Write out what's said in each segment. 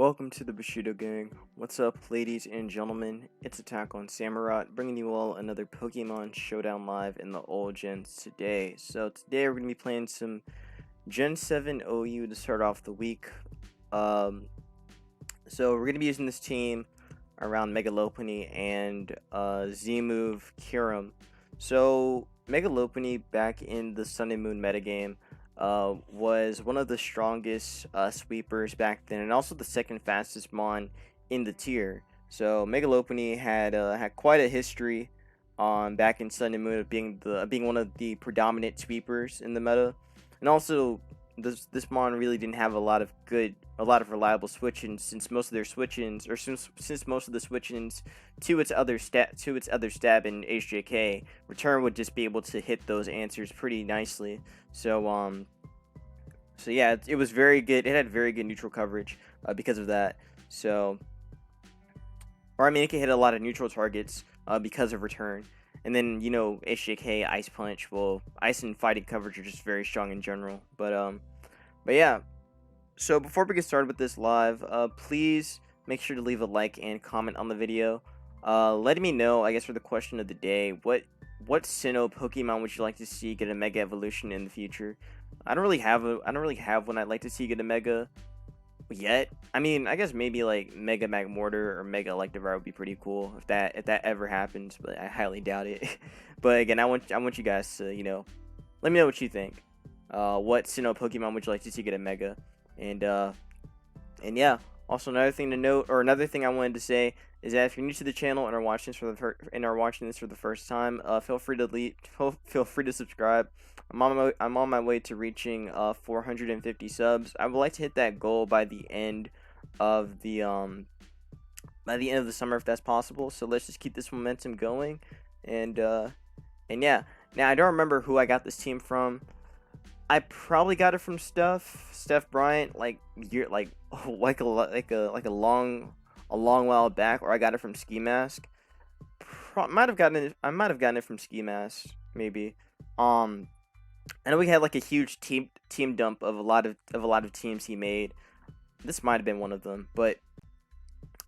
Welcome to the Bushido Gang. What's up, ladies and gentlemen? It's AttackonSamurott, bringing you all another Pokemon Showdown live in the old gens today. So today we're going to be playing some Gen 7 OU to start off the week. So we're going to be using this team around Mega Lopunny and Z-Move Kyurem. So Mega Lopunny back in the Sun and Moon metagame was one of the strongest sweepers back then, and also the second fastest mon in the tier. So Mega Lopunny had quite a history back in Sun and Moon of being one of the predominant sweepers in the meta, and also this mon really didn't have a lot of reliable switch-ins, since most of their switch-ins, or since most of the switch-ins to its other stab in HJK return would just be able to hit those answers pretty nicely. So yeah, it was very good. It had very good neutral coverage because of that. So, or I mean, it could hit a lot of neutral targets because of return. And then, you know, HJK, Ice Punch, well, Ice and Fighting coverage are just very strong in general. But yeah. So before we get started with this live, please make sure to leave a like and comment on the video. Letting me know, I guess, for the question of the day, what Sinnoh Pokemon would you like to see get a Mega Evolution in the future? I don't really have one I'd like to see get a Mega yet. I mean, I guess maybe like Mega Magmortar or Mega Electivire would be pretty cool if that ever happens, but I highly doubt it. But again, I want you guys to, you know, let me know what you think. What Sinnoh Pokemon would you like to see get a Mega? And yeah. Also, another thing to note, or another thing I wanted to say, is that if you're new to the channel and are watching this for the first time, feel free to subscribe. I'm on my way to reaching 450 subs. I would like to hit that goal by the end of the summer, if that's possible. So let's just keep this momentum going, and yeah. Now, I don't remember who I got this team from. I probably got it from Steph Bryant, like a long while back, or I got it from Ski Mask. I might have gotten it from Ski Mask, maybe. I know we had like a huge team dump of a lot of teams he made. This might have been one of them, but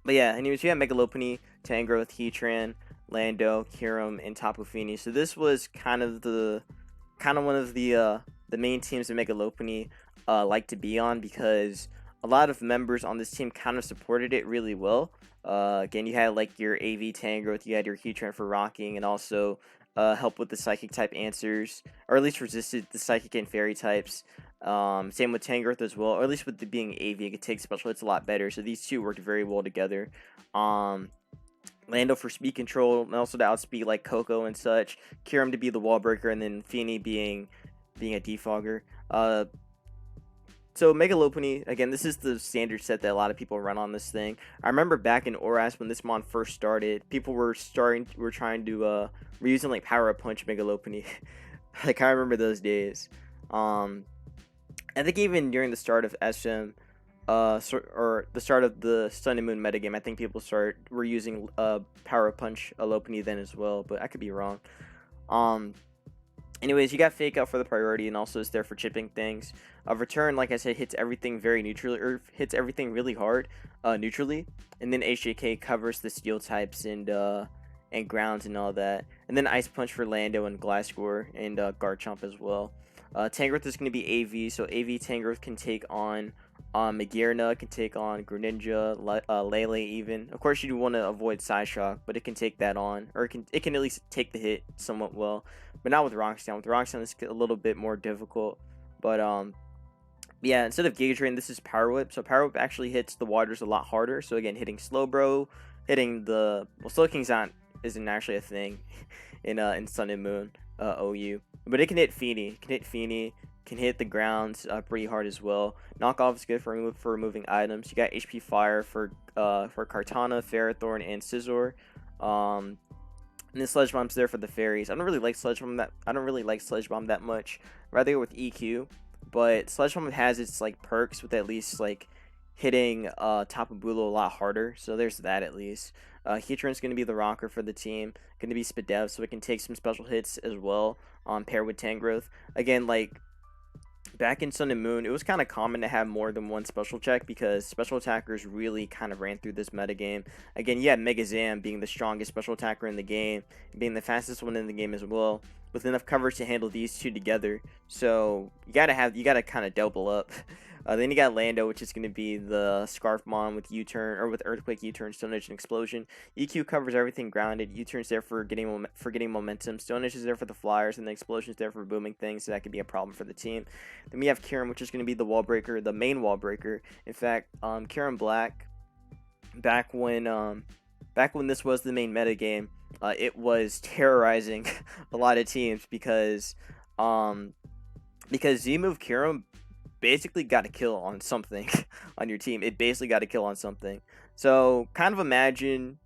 yeah. Anyways, we had Mega Lopunny, Tangrowth, Heatran, Lando, Kyurem, and Tapu Fini. So this was kind of one of the main teams that Mega Lopunny like to be on, because a lot of members on this team kind of supported it really well. Again, you had like your AV Tangrowth, you had your Heatran for rocking, and also help with the psychic type answers, or at least resisted the psychic and fairy types. Same with Tangrowth as well, or at least with the being AV, it could take special hits a lot better. So these two worked very well together. Lando for speed control, and also to outspeed like Coco and such. Kyurem to be the wall breaker, and then Fini being a defogger. So Mega Lopunny, again, this is the standard set that a lot of people run on this thing. I remember back in ORAS when this mon first started, people were using like Power Up Punch Mega Lopunny. Like, I remember those days. I think even during the start of SM, or the start of the Sun and Moon metagame, I think people were using Power Up Punch Lopunny then as well, but I could be wrong. Anyways, you got Fake Out for the priority, and also is there for chipping things. Return, like I said, hits everything very neutrally, or hits everything really hard neutrally. And then HJK covers the steel types and grounds and all that. And then Ice Punch for Lando and Glasgow and Garchomp as well. Tangrowth is going to be AV, so AV Tangrowth can take on Magearna, can take on Greninja, Lele even. Of course, you do want to avoid Psyshock, but it can take that on, or it can at least take the hit somewhat well. But not with Rockstown. With Rockstown, it's a little bit more difficult. But yeah, instead of Gauge Rain, this is Power Whip. So Power Whip actually hits the waters a lot harder. So again, hitting Slowbro, hitting Slow King's isn't actually a thing in Sun and Moon OU. But it can hit Fini. Can hit the grounds pretty hard as well. Knockoff is good for removing items. You got HP Fire for Kartana, Ferrothorn, and Scizor. And then Sledge Bomb's there for the fairies. I don't really like Sledge Bomb that much. I'd rather go with EQ. But Sledge Bomb has its like perks with at least like hitting Tapu Bulu a lot harder. So there's that at least. Heatran's going to be the rocker for the team. Going to be Spadev, so it can take some special hits as well. Paired with Tangrowth. Again, like back in Sun and Moon, it was kind of common to have more than one special check because special attackers really kind of ran through this metagame. Again, you had Mega Zam being the strongest special attacker in the game, being the fastest one in the game as well, with enough coverage to handle these two together. So you gotta kind of double up. Then you got Lando, which is going to be the Scarf Mon with U-turn or with Earthquake, U-turn, Stone Edge, and Explosion. EQ covers everything grounded. U-turn's there for getting momentum. Stone Edge is there for the flyers, and the Explosion's there for booming things. So that could be a problem for the team. Then we have Kyurem, which is going to be the wall breaker, the main wall breaker. In fact, Kyurem-Black, back when this was the main meta game, it was terrorizing a lot of teams because Z-move Kyurem basically got a kill on something on your team. It basically got a kill on something. So kind of imagine.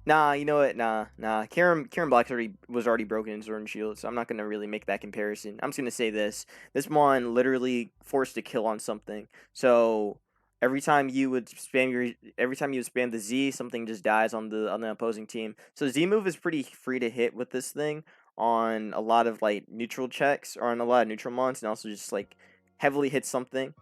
Nah, you know what? Nah. Kyurem-Black was already broken in Sword and Shield, so I'm not gonna really make that comparison. I'm just gonna say this: this mon literally forced a kill on something. So every time you would spam the Z, something just dies on the opposing team. So Z move is pretty free to hit with this thing on a lot of like neutral checks or on a lot of neutral mons, and also just like heavily hit something.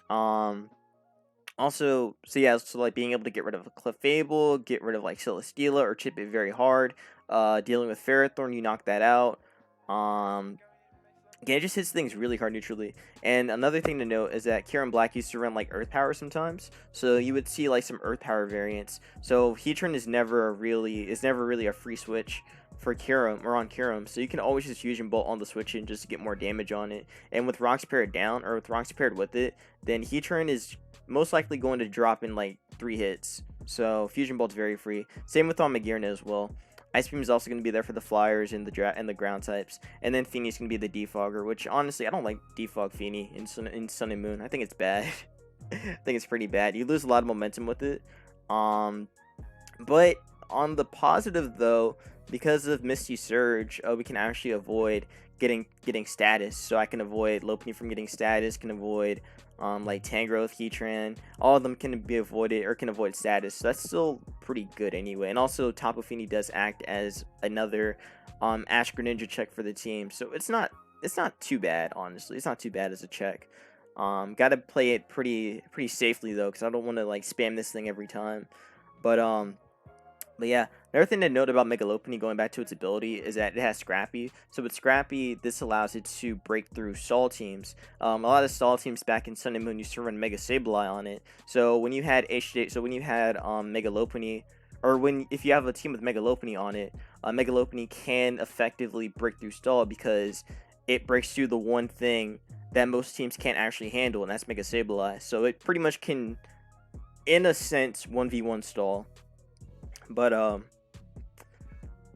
Also, so yeah, so like being able to get rid of a Clefable, get rid of like Celesteela, or chip it very hard. Dealing with Ferrothorn, you knock that out. Again, it just hits things really hard neutrally. And another thing to note is that Kyurem-Black used to run like Earth Power sometimes, so you would see like some Earth Power variants. So Heatran is never really a free switch for Kyurem or on Kyurem, so you can always just Fusion Bolt on the switch in just to get more damage on it. And with rocks paired down or with rocks paired with it, then Heatran is most likely going to drop in like 3 hits. So Fusion Bolt's very free. Same with Magirna as well. Ice Beam is also going to be there for the flyers and the ground types, and then Fini's going to be the defogger, which honestly I don't like defog Fini in Sun and Moon. I think it's bad. I think it's pretty bad. You lose a lot of momentum with it. But on the positive though, because of Misty Surge, we can actually avoid getting status. So I can avoid Lopunny from getting status, can avoid like Tangrowth, Heatran, all of them can be avoided or can avoid status. So that's still pretty good anyway. And also Tapu Fini does act as another Ash-Greninja check for the team. So it's not too bad, honestly. It's not too bad as a check. Gotta play it pretty safely though, because I don't want to like spam this thing every time. But yeah, another thing to note about Mega Lopunny, going back to its ability, is that it has Scrappy. So with Scrappy, this allows it to break through stall teams. A lot of stall teams back in Sun and Moon used to run Mega Sableye on it. So when you had Mega Lopunny, or if you have a team with Mega Lopunny on it, Mega Lopunny can effectively break through stall because it breaks through the one thing that most teams can't actually handle, and that's Mega Sableye. So it pretty much can, in a sense, 1v1 stall. But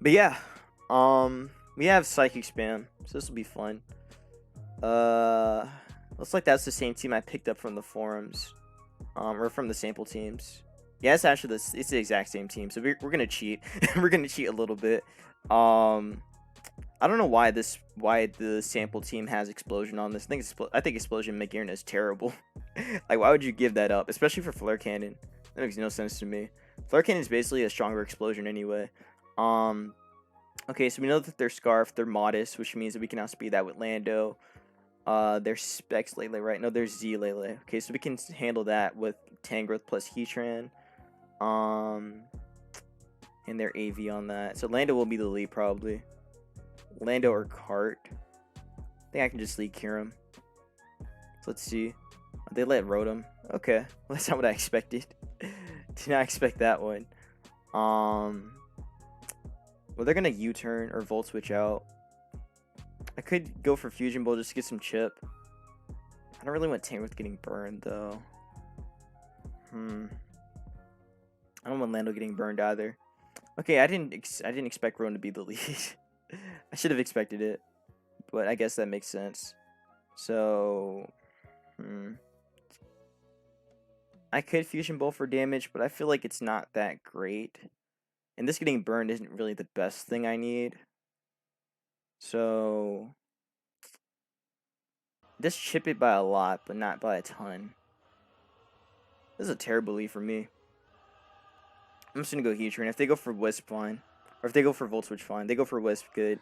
yeah, we have Psychic Spam, so this will be fun. Looks like that's the same team I picked up from the forums, or from the sample teams. Yeah, it's actually it's the exact same team, so we're gonna cheat. We're gonna cheat a little bit. I don't know why the sample team has Explosion on this. I think Explosion Magirna is terrible. Like, why would you give that up, especially for Flare Cannon? That makes no sense to me. Flare Cannon is basically a stronger Explosion anyway. Okay, so we know that they're Scarf, they're Modest, which means that we can outspeed that with Lando. They're Specs Lele, right? No, they're Z Lele. Okay, so we can handle that with Tangrowth plus Heatran. And their AV on that. So Lando will be the lead probably. Lando or Cart. I think I can just lead Kyurem. So let's see. They let Rotom. Okay, well, that's not what I expected. Did not expect that one. Well, they're gonna U-turn or Volt Switch out. I could go for Fusion Bolt just to get some chip. I don't really want Tangrowth getting burned though. I don't want Lando getting burned either. Okay, I didn't expect Rotom to be the lead. I should have expected it, but I guess that makes sense. So, I could Fusion Bolt for damage, but I feel like it's not that great. And this getting burned isn't really the best thing I need. So, just chip it by a lot, but not by a ton. This is a terrible lead for me. I'm just gonna go Heatran. If they go for Wisp, fine. Or if they go for Volt Switch, fine. They go for Wisp, good.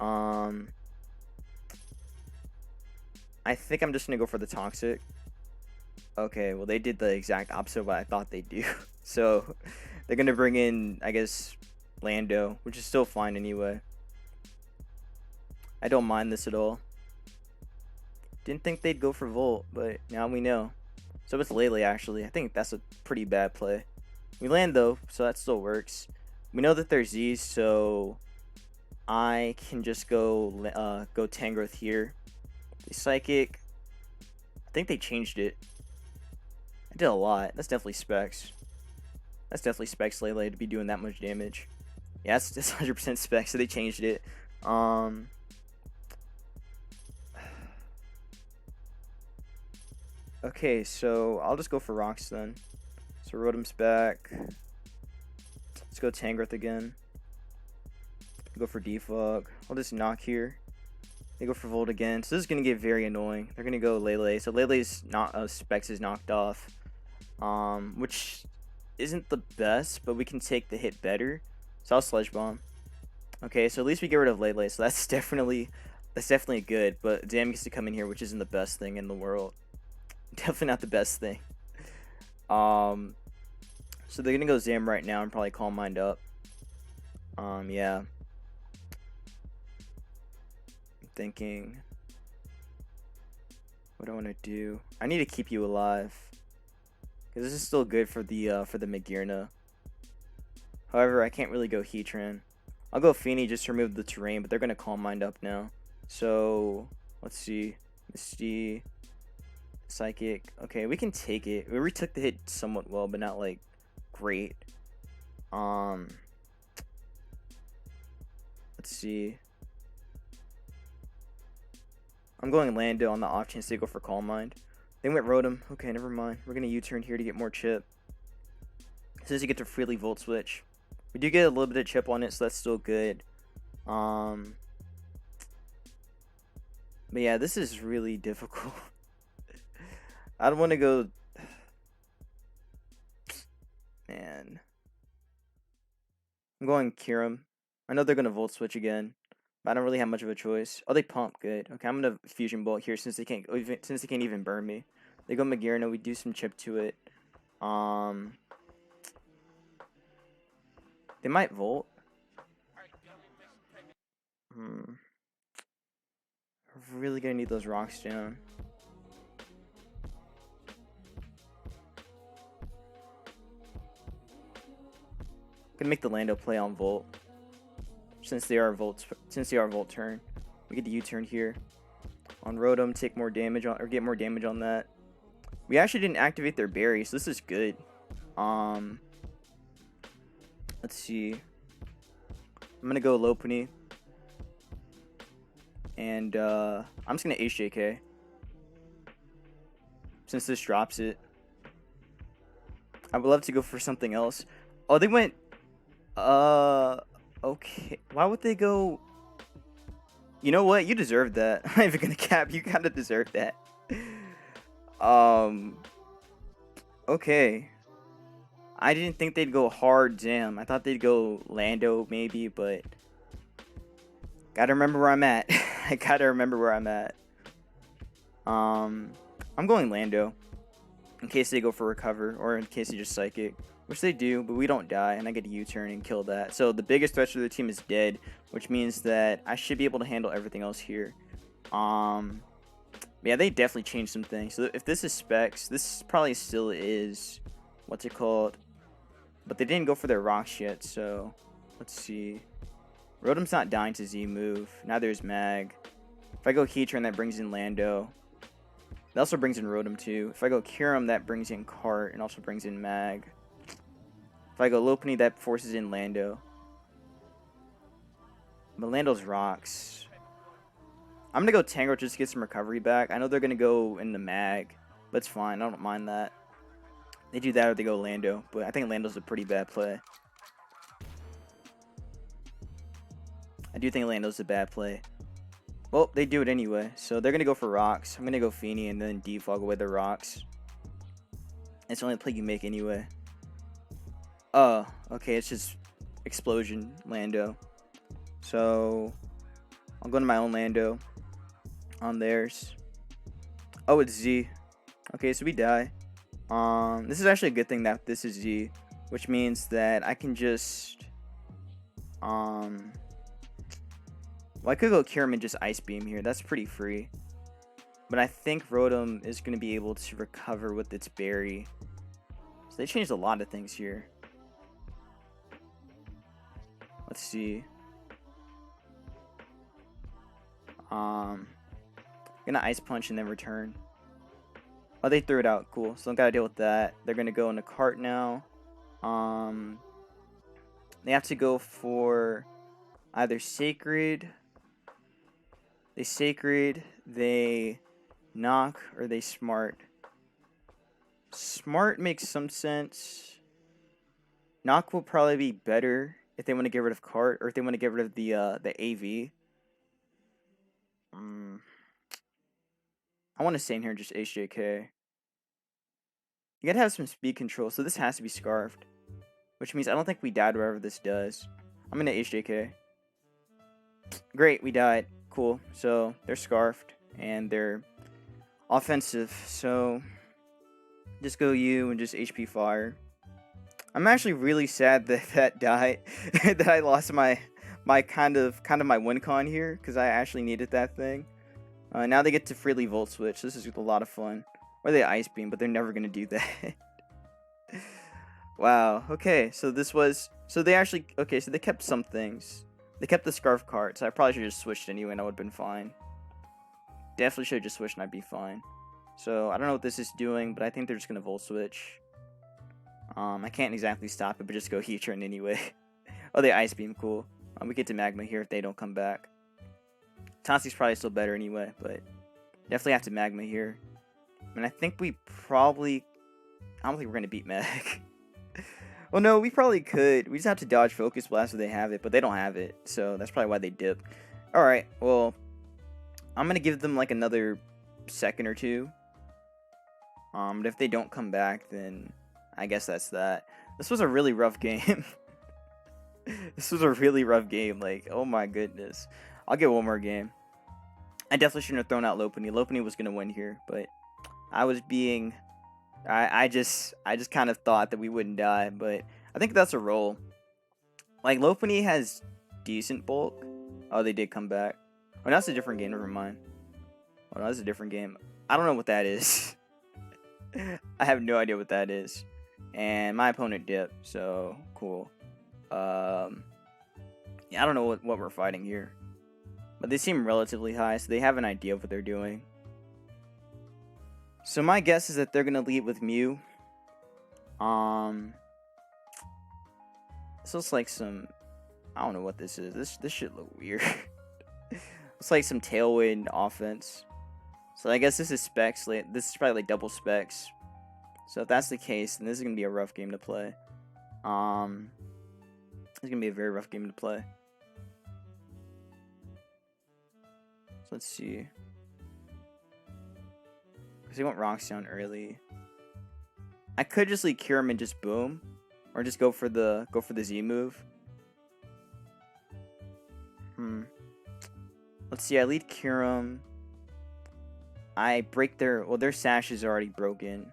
I I think I'm just gonna go for the Toxic. Okay, well they did the exact opposite of what I thought they'd do. So they're gonna bring in, I guess, Lando, which is still fine anyway. I don't mind this at all. Didn't think they'd go for Volt, but now we know. So it's Lele actually. I think that's a pretty bad play. We land though, so that still works. We know that they're Z's, so I can just go Tangrowth here. The Psychic. I think they changed it. I did a lot. That's definitely Specs. That's definitely Specs Lele to be doing that much damage. Yeah, it's 100% Specs, so they changed it. Okay, so I'll just go for Rocks then. So Rotom's back. Let's go Tangrowth again. Go for Defog. I'll just knock here. They go for Volt again. So this is gonna get very annoying. They're gonna go Lele. So Lele's not Specs is knocked off. Which isn't the best, but we can take the hit better. So I'll Sledge Bomb. Okay, so at least we get rid of Lele. So that's definitely good. But Zam gets to come in here, which isn't the best thing in the world. Definitely not the best thing. So they're gonna go Zam right now and probably Calm Mind up. Yeah. I'm thinking, what do I want to do? I need to keep you alive, because this is still good for the Magearna. However, I can't really go Heatran. I'll go Fini just to remove the terrain, but they're gonna Calm Mind up now. So let's see, Misty, Psychic. Okay, we can take it. We retook the hit somewhat well, but not like great. Let's see. I'm going Lando on the off chance they go for Calm Mind. They went Rotom. Okay, never mind. We're gonna U-turn here to get more chip. It says you get to freely Volt Switch. We do get a little bit of chip on it, so that's still good. But yeah, this is really difficult. I don't want to go. Man. I'm going Kyurem. I know they're going to Volt Switch again, but I don't really have much of a choice. Oh, they pump. Good. Okay, I'm going to Fusion Bolt here since they can't even burn me. They go Magearna. We do some chip to it. They might Volt. We're really going to need those rocks down. Gonna make the Lando play on Volt. Since they are Volt turn. We get the U-turn here. On Rotom, take more damage on, or get more damage on that. We actually didn't activate their berry, so this is good. Let's see. I'm gonna go Lopunny. And I'm just gonna Ace JK. Since this drops it. I would love to go for something else. Oh, they went okay. Why would they go? You know what? You deserve that. I'm not even gonna cap. You kind of deserve that. Okay. I didn't think they'd go hard Zam. I thought they'd go Lando maybe, but gotta remember where I'm at. I gotta remember where I'm at. I'm going Lando in case they go for Recover, or in case they just Psychic. Which they do, but we don't die, and I get a U-turn and kill that. So the biggest threat to the team is dead, which means that I should be able to handle everything else here. Yeah, they definitely changed some things. So if this is Specs, this probably still is, what's it called? But they didn't go for their rocks yet, so let's see. Rotom's not dying to Z move. Neither is Mag. If I go Heatran, that brings in Lando. That also brings in Rotom too. If I go Kyurem, that brings in Cart and also brings in Mag. If I go Lopunny, that forces in Lando. But Lando's rocks. I'm going to go Tangrowth just to get some recovery back. I know they're going to go in the Mag, but it's fine. I don't mind that. They do that or they go Lando, but I think Lando's a pretty bad play. I do think Lando's a bad play. Well, they do it anyway, so they're going to go for rocks. I'm going to go Fini and then Defog away the rocks. It's the only play you make anyway. Oh, okay, it's just Explosion Lando. So I'll go to my own Lando on theirs. Oh, it's Z. Okay, so we die. This is actually a good thing that this is Z, which means that I can just well, I could go Kyurem and just Ice Beam here. That's pretty free. But I think Rotom is going to be able to recover with its berry. So they changed a lot of things here. Let's see. Gonna Ice Punch and then return. Oh, they threw it out. Cool. So I don't gotta deal with that. They're gonna go in a cart now. They have to go for either Sacred. They Sacred, they Knock, or they Smart. Smart makes some sense. Knock will probably be better if they want to get rid of Cart, or if they want to get rid of the AV. I want to stay in here and just HJK. You gotta have some speed control, so this has to be Scarfed. Which means I don't think we died wherever this does. I'm gonna HJK. Great, we died. Cool. So they're Scarfed, and they're offensive. So just go you and just HP Fire. I'm actually really sad that that died. That I lost my kind of my win con here, because I actually needed that thing. Now they get to freely Volt Switch. This is a lot of fun. Or they Ice Beam, but they're never gonna do that. Wow. Okay, so this was... So they actually... Okay, so they kept some things. They kept the Scarf card, so I probably should have just switched anyway and I would have been fine. Definitely should have just switched and I'd be fine. So, I don't know what this is doing, but I think they're just gonna Volt Switch. I can't exactly stop it, but just go Heatran anyway. Oh, they Ice Beam, cool. We get to Magma here if they don't come back. Tonsi's probably still better anyway, but definitely have to Magma here. And I think we probably... I don't think we're going to beat Meg. Well, no, we probably could. We just have to dodge Focus Blast so they have it, but they don't have it. So that's probably why they dip. Alright, well, I'm going to give them like another second or two. But if they don't come back, then I guess that's that. This was a really rough game. This was a really rough game. Like, oh my goodness. I'll get one more game. I definitely shouldn't have thrown out Lopunny. Lopunny was going to win here, but I was being... I just kind of thought that we wouldn't die, but I think that's a roll. Like, Lopunny has decent bulk. Oh, they did come back. Oh, that's a different game. Never mind. Oh, no, that's a different game. I don't know what that is. I have no idea what that is. And my opponent dipped, so cool. Yeah, I don't know what we're fighting here. But they seem relatively high, so they have an idea of what they're doing. So my guess is that they're going to lead with Mew. This looks like some... I don't know what this is. This should look weird. It's like some Tailwind offense. So I guess this is specs. This is probably like double specs. So if that's the case, then this is going to be a rough game to play. It's going to be a very rough game to play. So let's see. Because he went Rocks down early. I could just leave Kyurem and just boom. Or just go for the Z move. Let's see, I lead Kyurem. I break their... Well, their sash is already broken.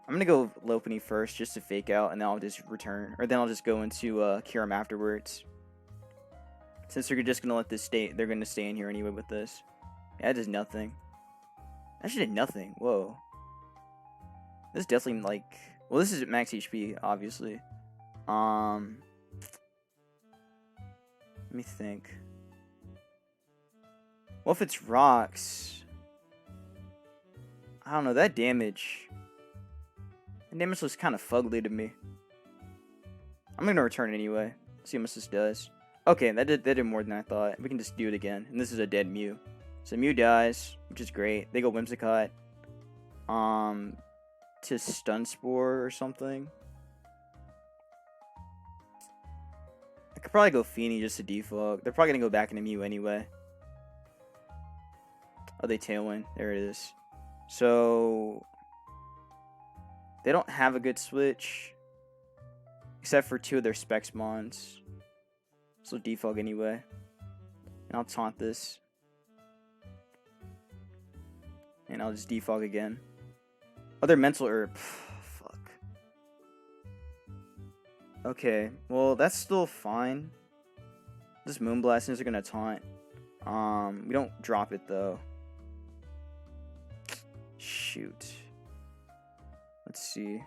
I'm gonna go Lopunny first, just to fake out, and then I'll just return. Or then I'll just go into Kyurem afterwards. Since they're just gonna let this stay... They're gonna stay in here anyway with this. Yeah, that does nothing. That should did nothing. Whoa. This is definitely, like... Well, this is at max HP, obviously. Let me think. Well, if it's rocks... I don't know, that damage... That damage looks kind of fugly to me. I'm gonna return it anyway. See how much this does. Okay, that did more than I thought. We can just do it again. And this is a dead Mew. So Mew dies, which is great. They go Whimsicott. To Stun Spore or something. I could probably go Fini just to Defog. They're probably gonna go back into Mew anyway. Oh, they Tailwind. There it is. So... They don't have a good switch. Except for two of their Specs Mons. So Defog anyway. And I'll taunt this. And I'll just defog again. Other mental herb. Fuck. Okay, well that's still fine. This Moonblast is gonna taunt. We don't drop it though. Shoot. Let's see.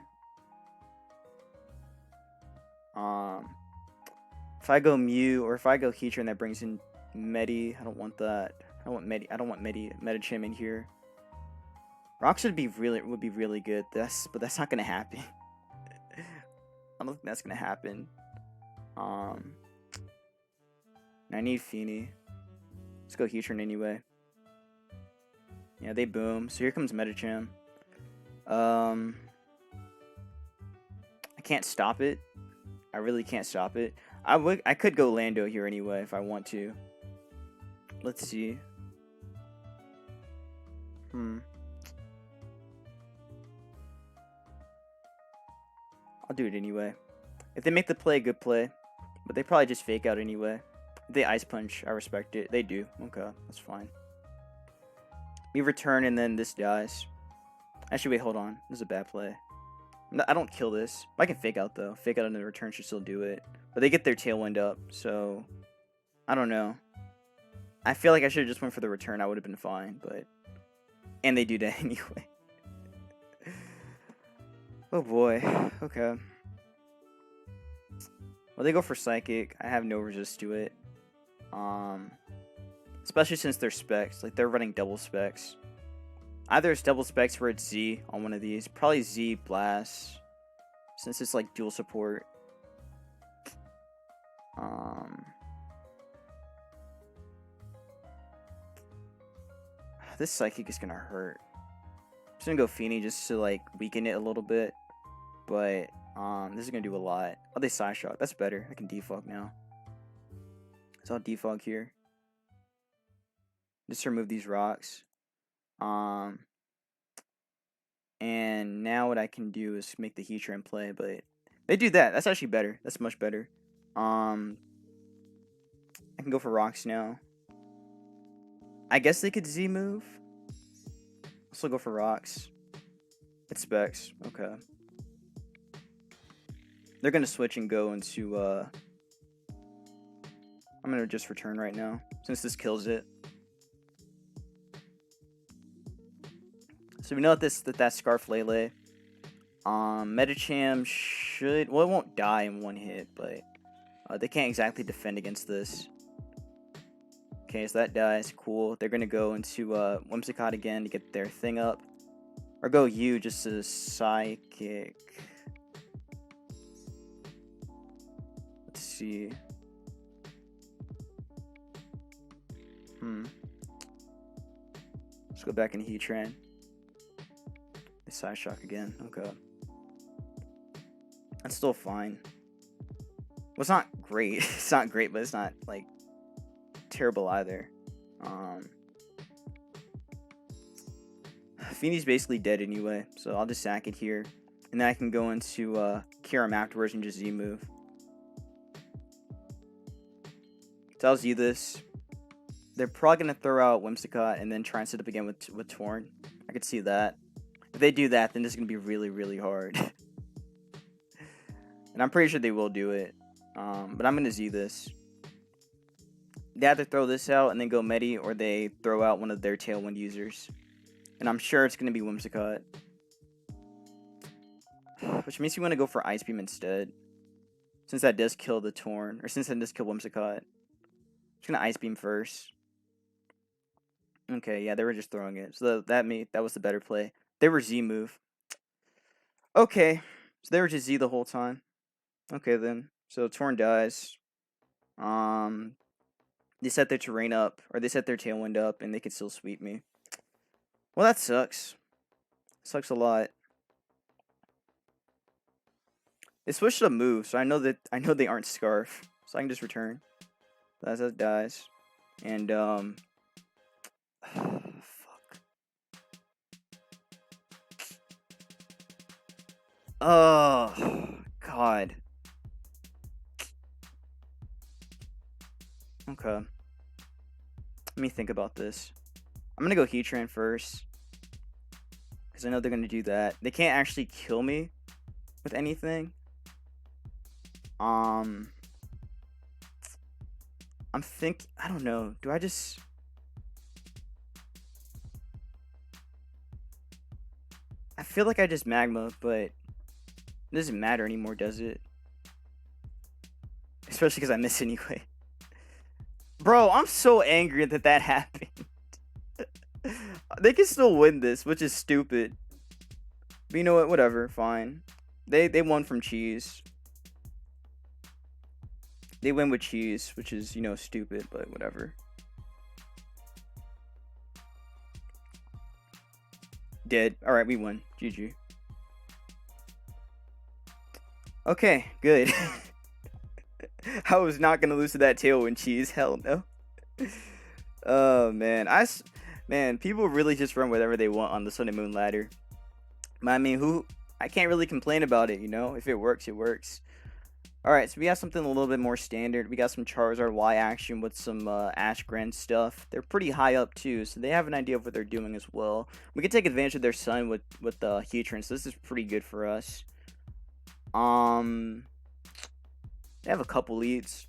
If I go Mew or if I go Heatran, that brings in Medi. I don't want that. I don't want Metacham in here. Rock would be really good. But that's not gonna happen. I don't think that's gonna happen. I need Fini. Let's go Heatran anyway. Yeah, they boom. So here comes Metacham. I can't stop it. I really can't stop it. I could go Lando here anyway if I want to. Let's see. I'll do it anyway. If they make the play, good play. But they probably just fake out anyway. If they Ice Punch, I respect it. They do. Okay, that's fine. We return and then this dies. Actually, wait, hold on. This is a bad play. I don't kill this. I can fake out though. Fake out and the return should still do it. But they get their Tailwind up, so I don't know. I feel like I should have just went for the return. I would have been fine, but and they do that anyway. Oh boy. Okay. Well, they go for Psychic. I have no resist to it. Especially since they're specs. Like, they're running double specs. Either it's double specs or it's Z on one of these. Probably Z Blast. Since it's like dual support. This Psychic is gonna hurt. I'm just gonna go Fini just to like weaken it a little bit. But this is gonna do a lot. Oh, they Side Shot. That's better. I can defog now. So I'll defog here. Just remove these rocks. And now what I can do is make the Heatran play, but they do that. That's actually better. That's much better. I can go for rocks now. I guess they could Z move. I'll still go for rocks. It's specs. Okay. They're gonna switch and go into I'm gonna just return right now since this kills it. So we know that that's Scarf Lele. Metacham should, well, it won't die in one hit, but they can't exactly defend against this. Okay, so that dies. Cool. They're gonna go into Whimsicott again to get their thing up, or go U just to Psychic. Let's see. Let's go back in Heatran. They Side Shock again. Okay. That's still fine. Well, it's not great. It's not great, but it's not, like, terrible either. Fini's basically dead anyway, so I'll just sack it here. And then I can go into Kyurem afterwards and just Z-move. So I'll Z this. They're probably going to throw out Whimsicott and then try and set up again with Torn. I could see that. If they do that, then this is going to be really, really hard. And I'm pretty sure they will do it. But I'm going to Z this. They either throw this out and then go Medi, or they throw out one of their Tailwind users. And I'm sure it's going to be Whimsicott. Which means you want to go for Ice Beam instead. Since that does kill the Torn. Or since that does kill Whimsicott. I'm just going to Ice Beam first. Okay, yeah, they were just throwing it. So that was the better play. They were Z move. Okay, so they were just Z the whole time. Okay then. So Torn dies. They set their terrain up, or they set their Tailwind up, and they could still sweep me. Well, that sucks. Sucks a lot. They switched to a move, so I know they aren't Scarf, so I can just return. As that dies, and fuck. Oh God. Okay. Let me think about this. I'm gonna go Heatran first. because I know they're gonna do that. They can't actually kill me with anything. I don't know. Do I just... I feel like I just Magma, but it doesn't matter anymore, does it? Especially because I miss anyway. Bro, I'm so angry that that happened. They can still win this, which is stupid. But you know what? Whatever. Fine. They won from cheese. They win with cheese, which is, you know, stupid, but whatever. Dead. Alright, we won. GG. Okay, good. I was not gonna lose to that Tailwind cheese. Hell no. Oh man, man, people really just run whatever they want on the Sun and Moon ladder. I mean, I can't really complain about it, you know. If it works, it works. All right, so we got something a little bit more standard. We got some Charizard Y action with some Ash-Greninja stuff. They're pretty high up too, so they have an idea of what they're doing as well. We can take advantage of their sun with Heatran, so this is pretty good for us. They have a couple leads.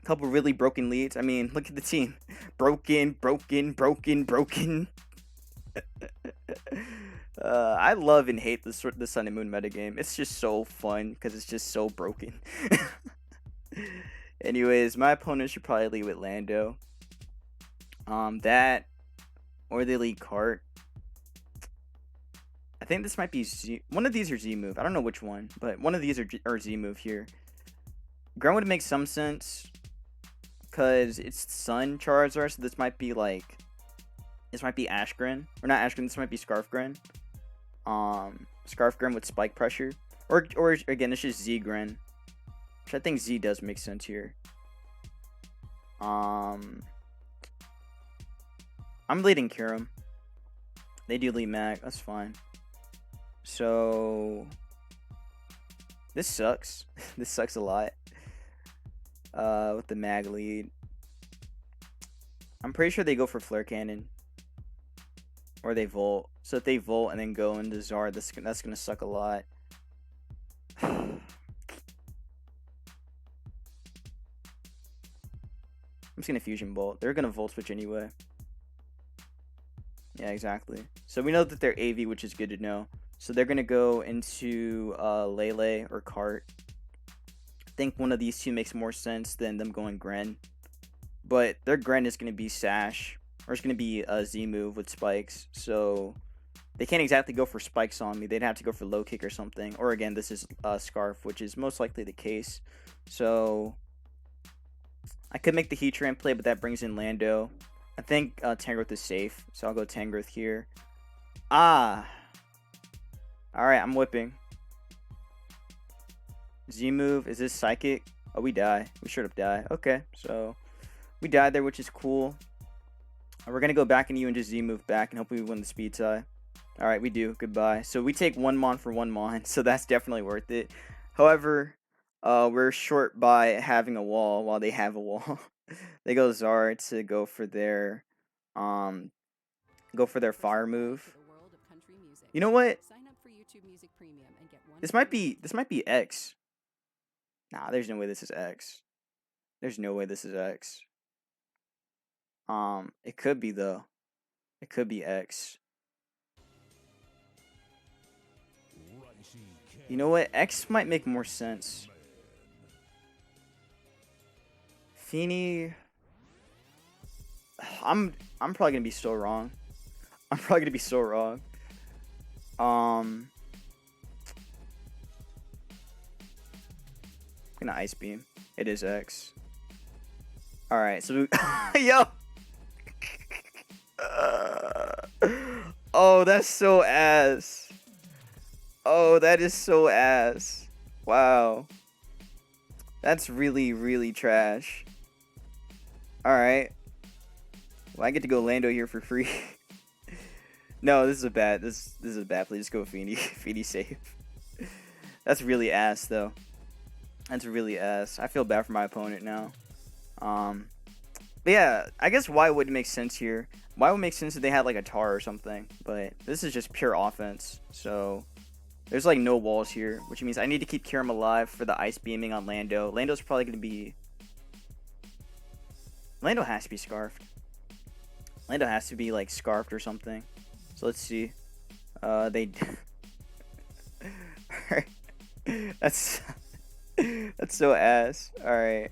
A couple really broken leads. I mean, look at the team. Broken. I love and hate the Sun and Moon metagame. It's just so fun because it's just so broken. Anyways, my opponent should probably lead with Lando. That or they lead Cart. I think this might be Z. One of these are Z move. I don't know which one, but one of these are Z move here. Ground would make some sense because it's Sun Charizard, so this might be like, this might be Ash-Gren, or not Ash-Gren. This might be Scarf Gren. Scarf Gren with Spike Pressure, or again, it's just Z Gren, which I think Z does make sense here. I'm leading Kyurem. They do lead Mag. That's fine. So this sucks. This sucks a lot. With the Mag lead, I'm pretty sure they go for Flare Cannon, or they Volt. So if they Volt and then go into Zard, that's gonna suck a lot. I'm just gonna Fusion Bolt. They're gonna Volt Switch anyway. Yeah, exactly. So we know that they're AV, which is good to know. So they're gonna go into Lele or Cart. I think one of these two makes more sense than them going Gren. But their Gren is going to be Sash, or it's going to be a Z move with spikes. So they can't exactly go for spikes on me. They'd have to go for low kick or something. Or again, this is Scarf, which is most likely the case. So I could make the Heatran play, but that brings in Lando. I think Tangrowth is safe, so I'll go Tangrowth here. Alright, I'm whipping. Z move, is this Psychic? Oh, we die. We straight up die. Okay, so we died there, which is cool. We're going to go back into you and just Z move back, and hopefully we win the speed tie. Alright, we do. Goodbye. So we take 1 Mon for 1 Mon, so that's definitely worth it. However, we're short by having a wall while they have a wall. They go Zard to go for their fire move. You know what? This might be X. Nah, there's no way this is X. There's no way this is X. It could be though. It could be X. You know what? X might make more sense. Fini. I'm probably gonna be so wrong. I'm probably gonna be so wrong. I'm gonna Ice Beam. It is X. Alright, so yo. Oh, that's so ass. Oh, that is so ass. Wow. That's really, really trash. Alright. Well, I get to go Lando here for free. No, this is a bad play. Just go Fini. Fini safe. That's really ass though. That's really ass. I feel bad for my opponent now. But yeah, I guess why would it make sense here? Why would make sense if they had like a tar or something? But this is just pure offense. So there's like no walls here, which means I need to keep Kyurem alive for the ice beaming on Lando. Lando's probably gonna be. Lando has to be scarfed. Lando has to be like scarfed or something. So let's see. They. That's so ass. All right.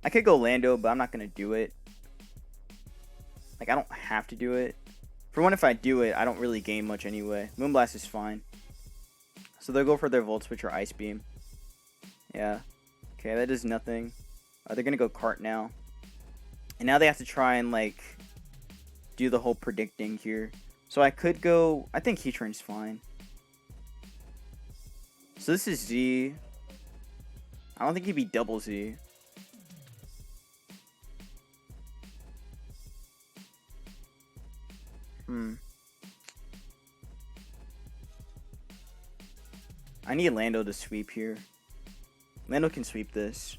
I could go Lando, but I'm not gonna do it. Like, I don't have to do it. For one, if I do it, I don't really gain much anyway. Moonblast is fine. So they'll go for their Volt Switch or Ice Beam. Yeah. Okay, that does nothing. They're gonna go Cart now. And now they have to try and, like, do the whole predicting here. So I could go... I think Heatran's fine. So this is Z. I don't think he'd be double Z. I need Lando to sweep here. Lando can sweep this.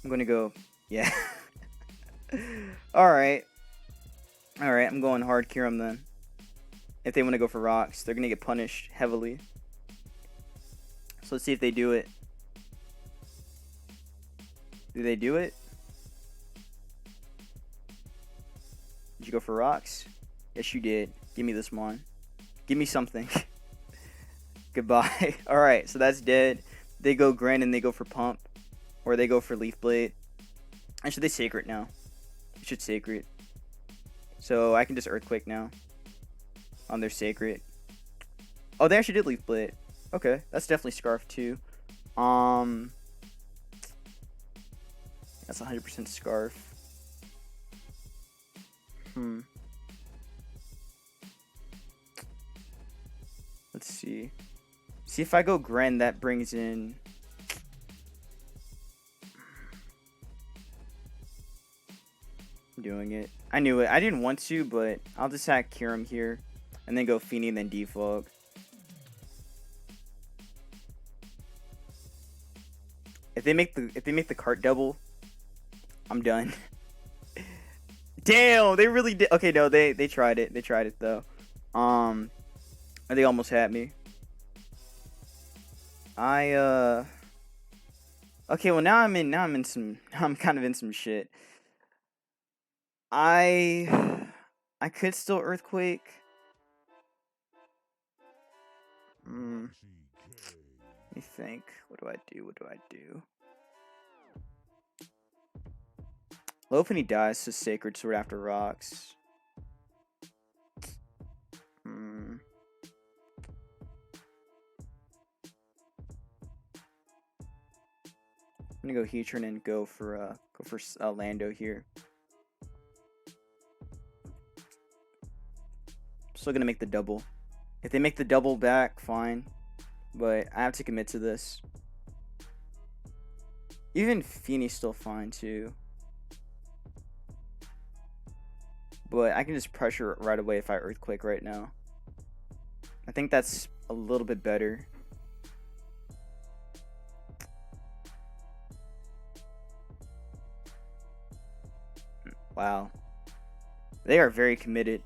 I'm gonna go... Yeah. Alright. Alright, I'm going hard Kyurem then. If they want to go for rocks, they're gonna get punished heavily. So let's see if they do it. Do they do it? Did you go for rocks? Yes, you did. Give me this one. Give me something. Goodbye. Alright, so that's dead. They go Gren and they go for Pump. Or they go for Leaf Blade. And should they Sacred now? They should Sacred. So I can just Earthquake now. On their Sacred. Oh, they actually did Leaf Blade. Okay, that's definitely Scarf too. That's 100% Scarf. Let's see. See if I go Gren, that brings in... I'm doing it. I knew it. I didn't want to, but I'll just hack Kyurem here. And then go Fini and then Defog. If they make the cart double, I'm done. Damn, they really did. Okay, no, they tried it. They tried it though. And they almost had me. Okay, well now I'm kind of in some shit. I could still Earthquake. Let me think. What do I do? Lopunny dies to Sacred Sword after rocks. I'm gonna go Heatran and go for Lando here. Still gonna make the double. If they make the double back, fine. But I have to commit to this. Even Fini's still fine too. But I can just pressure it right away if I Earthquake right now. I think that's a little bit better. Wow. They are very committed.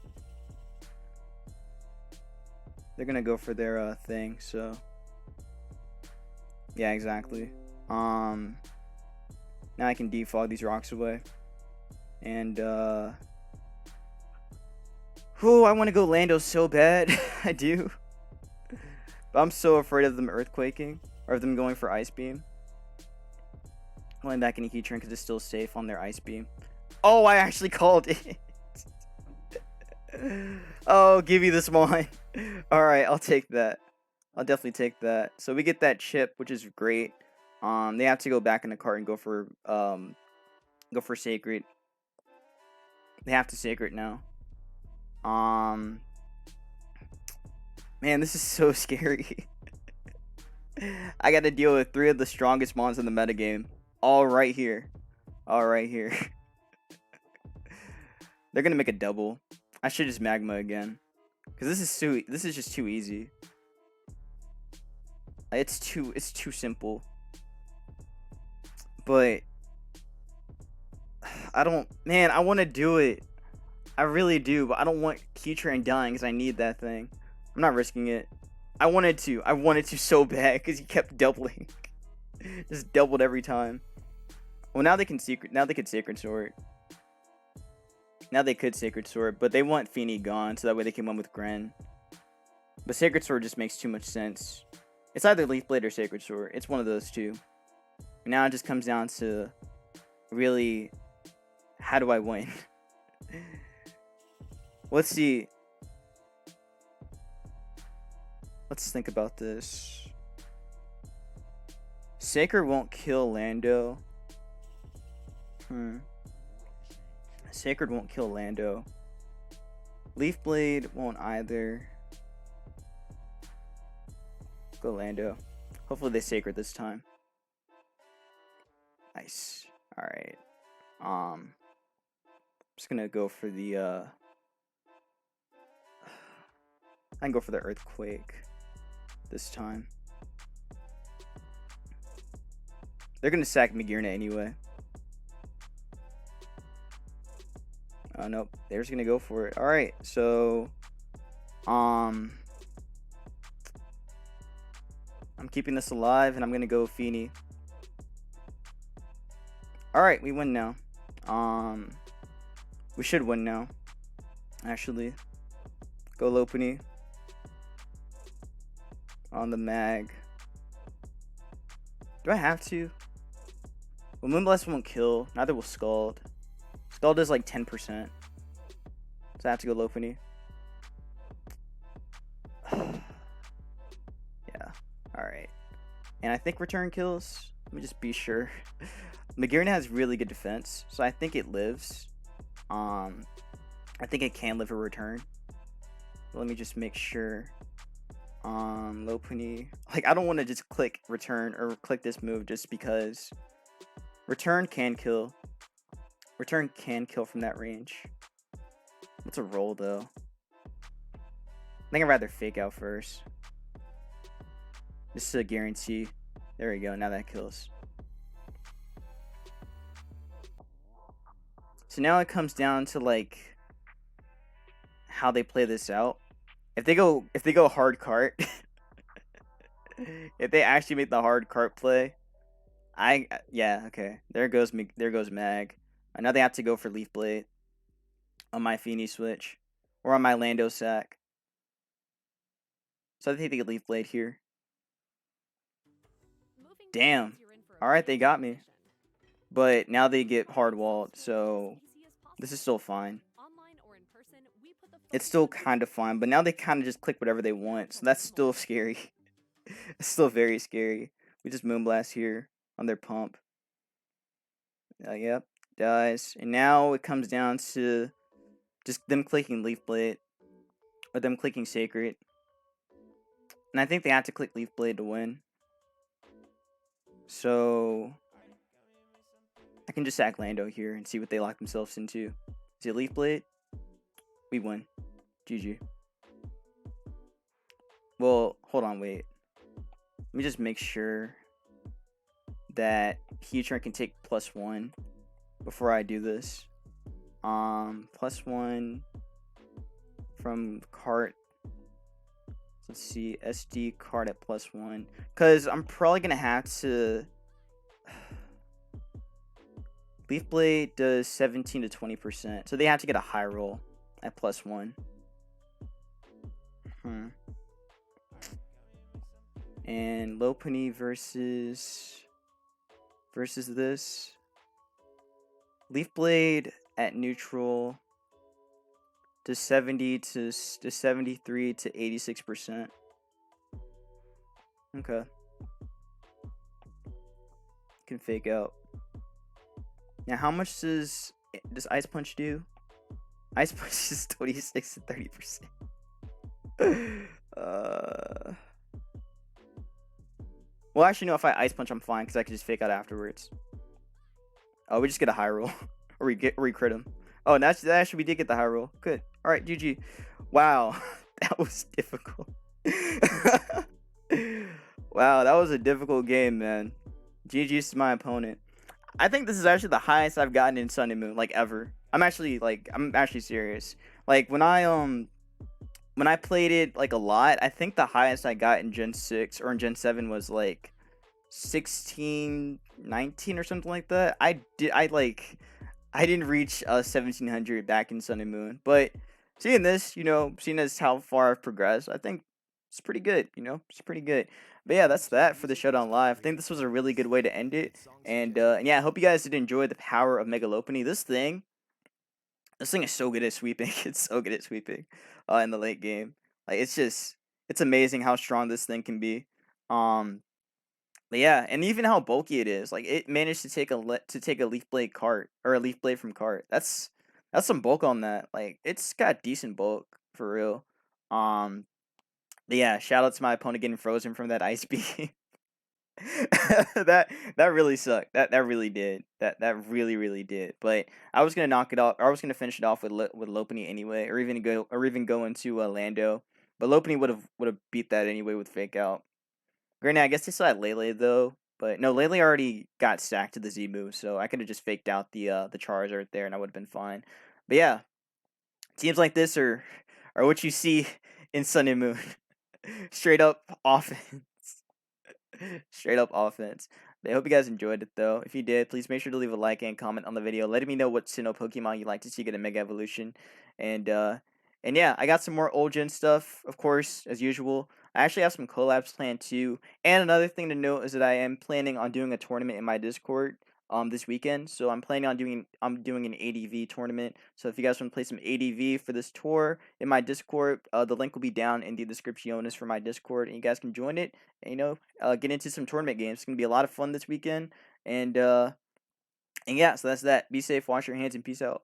They're gonna go for their thing, so yeah, exactly. Now I can defog these rocks away. And whew, I want to go Lando so bad. I do. But I'm so afraid of them Earthquaking or of them going for Ice Beam. Going back into Heatran because it's still safe on their Ice Beam. Oh, I actually called it. Oh, give me this one. Alright, I'll take that. I'll definitely take that. So we get that chip, which is great. They have to go back in the cart and go for Sacred. They have to Sacred now. Man, this is so scary. I got to deal with 3 of the strongest mons in the metagame. All right here. All right here. They're gonna make a double. I should just Magma again, cause this is just too easy. It's too simple. But I don't, man, I want to do it. I really do, but I don't want Heatran dying because I need that thing. I'm not risking it. I wanted to so bad because he kept doubling. Just doubled every time. Well, now they could Sacred Sword. Now they could Sacred Sword, but they want Fini gone so that way they can win with Gren. But Sacred Sword just makes too much sense. It's either Leaf Blade or Sacred Sword. It's one of those two. Now it just comes down to really, how do I win? Let's see. Let's think about this. Sacred won't kill Lando. Sacred won't kill Lando. Leaf Blade won't either. Go Lando. Hopefully they Sacred this time. Nice. Alright. I'm just gonna go for the I can go for the Earthquake this time. They're gonna sack Magearna anyway. Oh nope, they're just gonna go for it. Alright, so I'm keeping this alive and I'm gonna go Fini. Alright, we win now. We should win now. Actually. Go Lopunny. On the mag. Do I have to? Well, Moonblast won't kill. Neither will Scald. Scald is like 10%. So I have to go Lopunny. Yeah. Alright. And I think Return kills. Let me just be sure. Magearna has really good defense, so I think it lives. I think it can live a Return. Let me just make sure. Lopunny. Like, I don't want to just click Return or click this move just because Return can kill. Return can kill from that range. What's a roll though? I think I'd rather Fake Out first. This is a guarantee. There we go. Now that kills. So now it comes down to like how they play this out. If they go hard cart, if they actually make the hard cart play, yeah, okay. There goes Mag. Now they have to go for Leaf Blade on my Fini switch or on my Lando sack. So I think they get Leaf Blade here. Damn. All right, they got me. But now they get hard walled, so this is still fine. It's still kind of fine, but now they kind of just click whatever they want, so that's still scary. It's still very scary. We just Moonblast here on their pump. Yep, dies. And now it comes down to just them clicking Leaf Blade or them clicking Sacred. And I think they have to click Leaf Blade to win. So I can just sack Lando here and see what they lock themselves into. Is it Leaf Blade? We win. GG. Well, hold on, wait. Let me just make sure that Heatran can take +1 before I do this. +1 from cart. Let's see, SD card at +1. Because I'm probably going to have to... Leaf Blade does 17 to 20%. So they have to get a high roll at +1. And Lopunny versus this. Leaf Blade at neutral to 73 to 86%. Okay. Can Fake Out. Now, how much does Ice Punch do? Ice Punch is 26 to 30%. Well, actually, no. If I Ice Punch, I'm fine because I can just Fake Out afterwards. Oh, we just get a high roll, or we crit him. Oh, actually, we did get the high roll. Good. All right, GG. Wow, that was difficult. Wow, that was a difficult game, man. GG's to my opponent. I think this is actually the highest I've gotten in Sun and Moon, like, ever. I'm actually serious. Like, when I played it like a lot, I think the highest I got in Gen 6 or in Gen 7 was like 16, 19 or something like that. I didn't reach 1700 back in Sun and Moon, but seeing this, seeing as how far I've progressed, I think it's pretty good. It's pretty good. But yeah, that's that for the Showdown Live. I think this was a really good way to end it, and yeah, I hope you guys did enjoy the power of Mega Lopunny. This thing is so good at sweeping. It's so good at sweeping, in the late game. Like it's amazing how strong this thing can be. Um, but yeah, and even how bulky it is. Like it managed to take a leaf blade cart or a leaf blade from cart. That's some bulk on that. Like it's got decent bulk for real. Um, but yeah, shout out to my opponent getting frozen from that ice beam. That really sucked. That really did. That really did. But I was gonna knock it off. Or I was gonna finish it off with with Lopunny anyway, or even go into Lando. But Lopunny would have beat that anyway with Fake Out. Granted, I guess they still had Lele though. But no, Lele already got stacked to the Z move, so I could have just faked out the Charizard there, and I would have been fine. But yeah, teams like this are what you see in Sun and Moon. Straight up offense. Straight up offense. I hope you guys enjoyed it though. If you did, please make sure to leave a like and comment on the video, letting me know what Sinnoh Pokemon you'd like to see get a Mega Evolution. And and yeah, I got some more old gen stuff, of course, as usual. I actually have some collabs planned too. And another thing to note is that I am planning on doing a tournament in my Discord this weekend. So I'm doing an ADV tournament. So if you guys want to play some ADV for this tour in my Discord, the link will be down in the description for my Discord, and you guys can join it and get into some tournament games. It's gonna be a lot of fun this weekend. And yeah, so that's that. Be safe, wash your hands, and peace out.